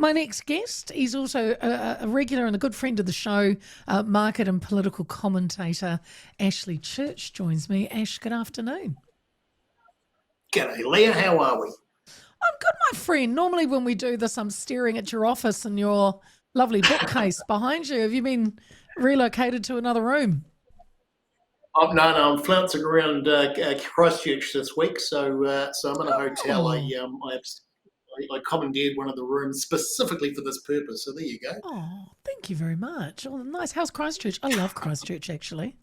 My next guest, he's also a regular and a good friend of the show, market and political commentator Ashley Church joins me. Ash, good afternoon. G'day, Leah. How are we? I'm good, my friend. Normally when we do this, I'm staring at your office and your lovely bookcase behind you. Have you been relocated to another room? Oh, no, I'm flouncing around Christchurch this week, so I'm in a hotel. Oh, I commandeered one of the rooms specifically for this purpose. So there you go. oh, thank you very much. Oh, nice. How's Christchurch? I love Christchurch, actually.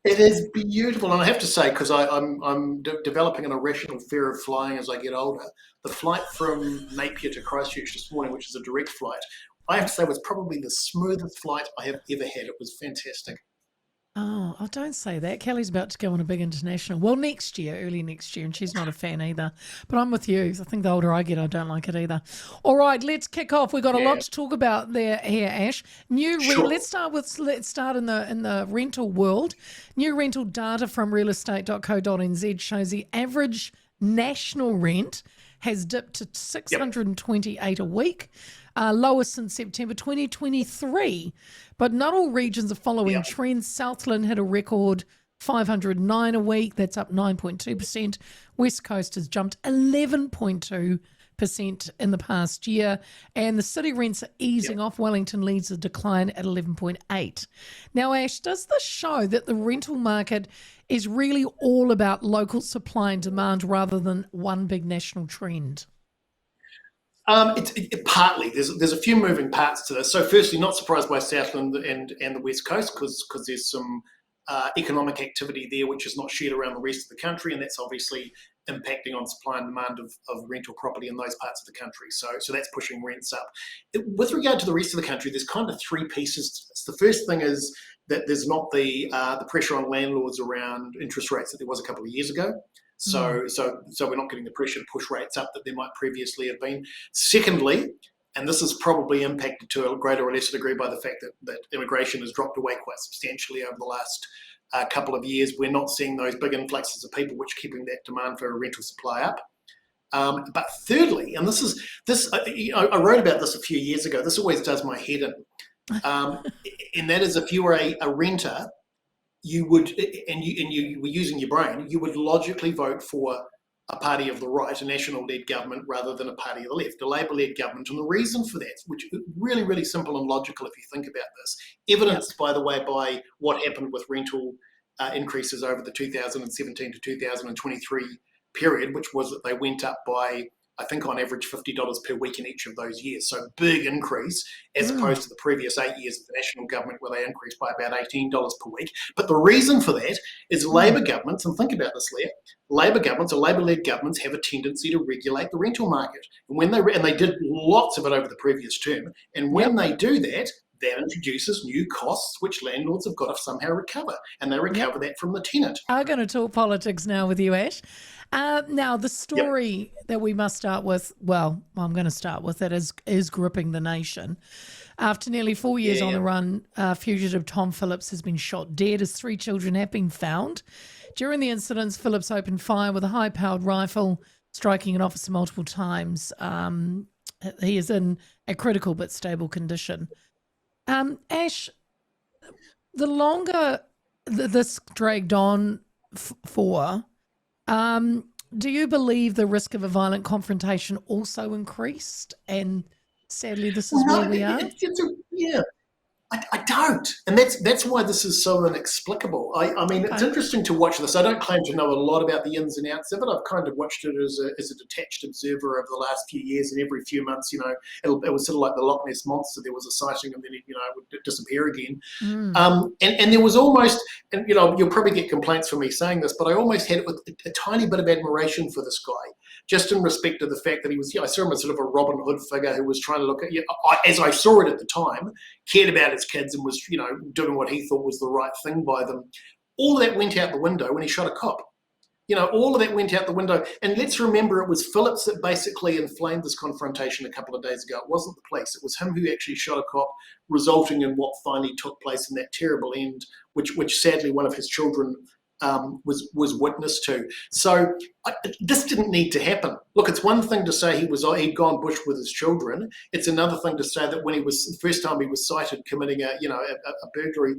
It is beautiful, and I have to say, because I'm developing an irrational fear of flying as I get older. The flight from Napier to Christchurch this morning, which is a direct flight, I have to say was probably the smoothest flight I have ever had. It was fantastic. Oh, don't say that. Kelly's about to go on a big international. Well, next year, early next year, and she's not a fan either. But I'm with you. I think the older I get, I don't like it either. All right, let's kick off. We've got a lot Yeah, to talk about there here, Ash. sure. Let's start in the rental world. New rental data from realestate.co.nz shows the average national rent has dipped to Yep. 628 a week, lowest since September 2023. But not all regions are following Yeah. trends. Southland hit a record 509 a week. That's up 9.2%. West Coast has jumped 11.2% in the past year. And the city rents are easing Yep. off. Wellington leads the decline at 11.8. Now, Ash, does this show that the rental market is really all about local supply and demand rather than one big national trend? Partly there's a few moving parts to this. So, firstly, not surprised by Southland and the West Coast because there's some economic activity there which is not shared around the rest of the country, and that's obviously impacting on supply and demand of rental property in those parts of the country. So that's pushing rents up. With regard to the rest of the country, there's kind of three pieces to this. The first thing is that there's not the pressure on landlords around interest rates that there was a couple of years ago. Mm. So we're not getting the pressure to push rates up that there might previously have been. Secondly, and this is probably impacted to a greater or lesser degree by the fact that immigration has dropped away quite substantially over the last couple of years. We're not seeing those big influxes of people, which are keeping that demand for a rental supply up. But thirdly, and I wrote about this a few years ago. This always does my head in, and that is if you were a renter, you would, and you were using your brain, you would logically vote for a party of the right, a national-led government, rather than a party of the left, a Labour-led government. And the reason for that, which is really, really simple and logical if you think about this, Yep. evidenced, by the way, by what happened with rental increases over the 2017 to 2023 period, which was that they went up by, I think, on average $50 per week in each of those years. So big increase as Mm. opposed to the previous 8 years of the national government where they increased by about $18 per week. But the reason for that is Mm. Labor governments, and think about this, Leah, Labor governments or Labor-led governments have a tendency to regulate the rental market. And they did lots of it over the previous term. And when Yep. they do that, that introduces new costs which landlords have got to somehow recover. And they Yep. recover that from the tenant. I'm going to talk politics now with you, Ash. Now, the Yep. story that we must start with, I'm going to start with it, is gripping the nation. After nearly 4 years on Yeah. the run, fugitive Tom Phillips has been shot dead. His three children have been found. During the incidents, Phillips opened fire with a high-powered rifle, striking an officer multiple times. He is in a critical but stable condition. Ash, the longer this dragged on for, do you believe the risk of a violent confrontation also increased? And sadly, this is where No, we are. yeah. I don't, and that's why this is so inexplicable. I mean, it's Okay. interesting to watch this. I don't claim to know a lot about the ins and outs of it. I've kind of watched it as a detached observer over the last few years, and every few months, it was sort of like the Loch Ness monster. There was a sighting, and then it would disappear again. Mm. And there was almost, and you'll probably get complaints for me saying this, but I almost had a tiny bit of admiration for this guy, just in respect of the fact that he was. I saw him as sort of a Robin Hood figure who was trying to look at, as I saw it at the time, cared about his kids and was, doing what he thought was the right thing by them. All of that went out the window when he shot a cop. All of that went out the window. And let's remember, it was Phillips that basically inflamed this confrontation a couple of days ago. It wasn't the police. It was him who actually shot a cop, resulting in what finally took place in that terrible end, which sadly one of his children was witness to. So this didn't need to happen. Look, it's one thing to say he'd gone bush with his children. It's another thing to say that when the first time he was sighted committing a burglary,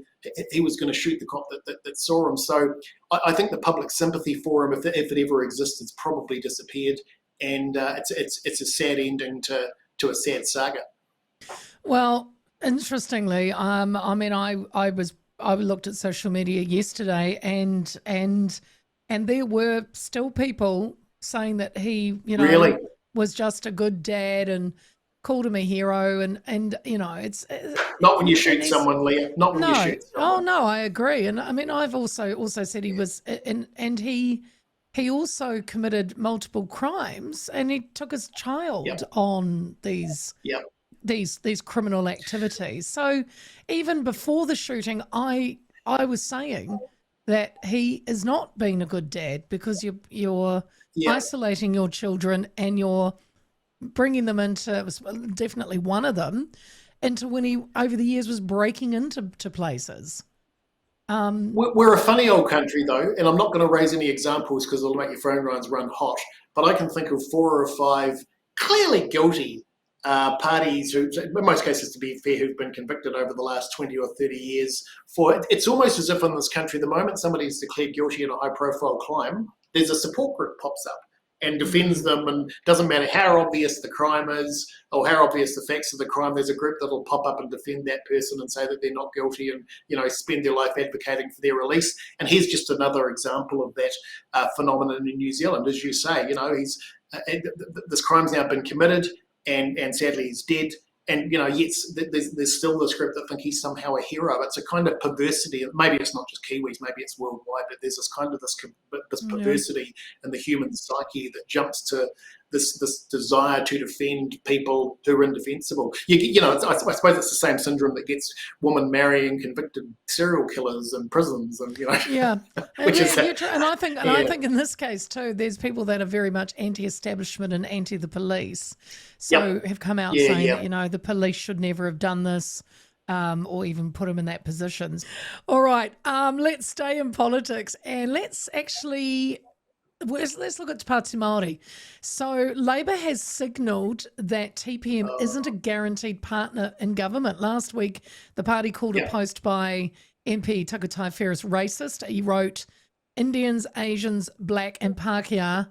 he was going to shoot the cop that saw him. So I think the public sympathy for him, if it ever exists, it's probably disappeared, and it's a sad ending to a sad saga. Well, interestingly, I mean, I looked at social media yesterday, and there were still people saying that he, Really? was just a good dad and called him a hero, and it's not when you shoot someone, Leah. Not when you shoot someone. Oh no, I agree, and I mean, I've also said he was, and he also committed multiple crimes, and he took his child on these. Yep. These criminal activities. So even before the shooting, I was saying that he is not being a good dad, because you're isolating your children, and you're bringing them into, it was definitely one of them, into when he over the years was breaking into places. We're a funny old country, though, and I'm not going to raise any examples because it'll make your phone lines run hot, but I can think of 4 or 5 clearly guilty parties who, in most cases, to be fair, who've been convicted over the last 20 or 30 years for. It's almost as if in this country, the moment somebody's declared guilty in a high-profile crime, there's a support group pops up and defends them, and doesn't matter how obvious the crime is or how obvious the facts of the crime, there's a group that'll pop up and defend that person and say that they're not guilty, and spend their life advocating for their release. And here's just another example of that phenomenon in New Zealand. As you say, this crime's now been committed, and sadly he's dead, and yet there's still this group that think he's somehow a hero. It's a kind of perversity. Maybe it's not just Kiwis, maybe it's worldwide, but there's this kind of this perversity in the human psyche that jumps to this desire to defend people who are indefensible. I suppose it's the same syndrome that gets women marrying convicted serial killers in prisons, and which is and I think in this case too, there's people that are very much anti-establishment and anti the police, so have come out saying that the police should never have done this, or even put them in that position. All right, let's stay in politics, and let's look at Pāti Māori. So Labour has signalled that TPM isn't a guaranteed partner in government. Last week, the party called a post by MP Takutai Ferris racist. He wrote, "Indians, Asians, Black and Pākehā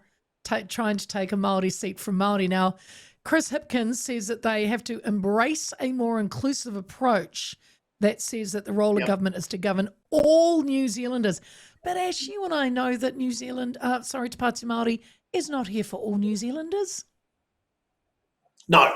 trying to take a Māori seat from Māori." Now, Chris Hipkins says that they have to embrace a more inclusive approach that says that the role of government is to govern all New Zealanders. But Ash, you and I know that Pāti Māori is not here for all New Zealanders. No,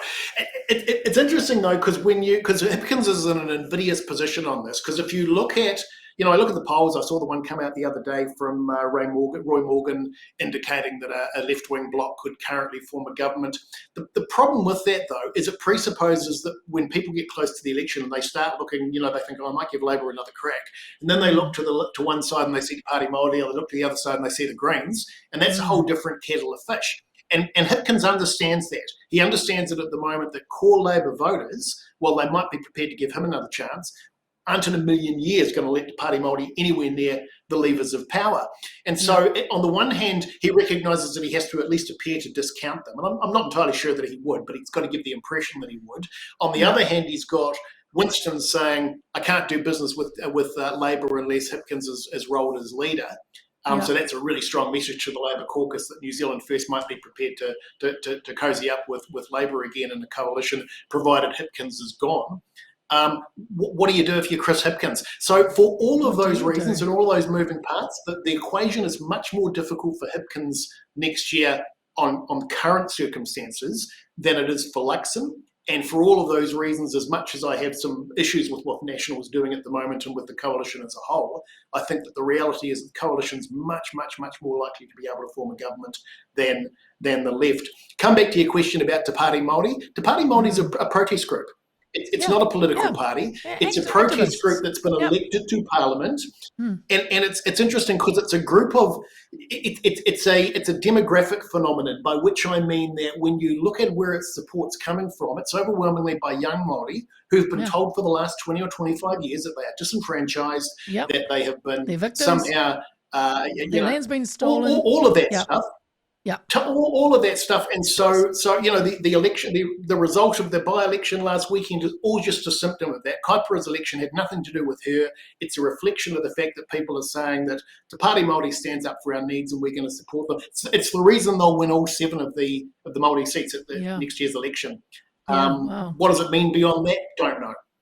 it's interesting though, because Hipkins is in an invidious position on this. Because if you look at, I look at the polls. I saw the one come out the other day from Roy Morgan indicating that a left-wing bloc could currently form a government. The problem with that, though, is it presupposes that when people get close to the election and they start looking, they think, I might give Labour another crack. And then they look to one side and they see Pāti Māori, or they look to the other side and they see the Greens, and that's a whole different kettle of fish. And Hipkins understands that. He understands that at the moment that core Labour voters, while they might be prepared to give him another chance, aren't in a million years going to let the Pāti Māori anywhere near the levers of power. And so on the one hand, he recognises that he has to at least appear to discount them. And I'm not entirely sure that he would, but he's got to give the impression that he would. On the other hand, he's got Winston saying, I can't do business with Labour unless Hipkins is rolled as leader. So that's a really strong message to the Labour caucus that New Zealand First might be prepared to cozy up with Labour again in the coalition, provided Hipkins is gone. What do you do if you're Chris Hipkins? So for all of those reasons and all those moving parts, the equation is much more difficult for Hipkins next year on current circumstances than it is for Luxon. And for all of those reasons, as much as I have some issues with what National is doing at the moment and with the coalition as a whole, I think that the reality is the coalition's much, much, much more likely to be able to form a government than the left. Come back to your question about Te Pāti Māori. Te Pāti Māori is a protest group. It's not a political party. It's a protest group that's been elected to Parliament, and it's interesting because it's a group of it's a demographic phenomenon, by which I mean that when you look at where its support's coming from, it's overwhelmingly by young Māori who've been told for the last 20 or 25 years that they are disenfranchised, that they have been somehow Their land's been stolen. All of that Yep. stuff. Yeah. All of that stuff. And so the election, the result of the by-election last weekend is all just a symptom of that. Kaipara's election had nothing to do with her. It's a reflection of the fact that people are saying that the Pāti Māori stands up for our needs and we're going to support them. It's the reason they'll win all 7 of the Māori seats at the next year's election. Wow. What does it mean beyond that? Don't know.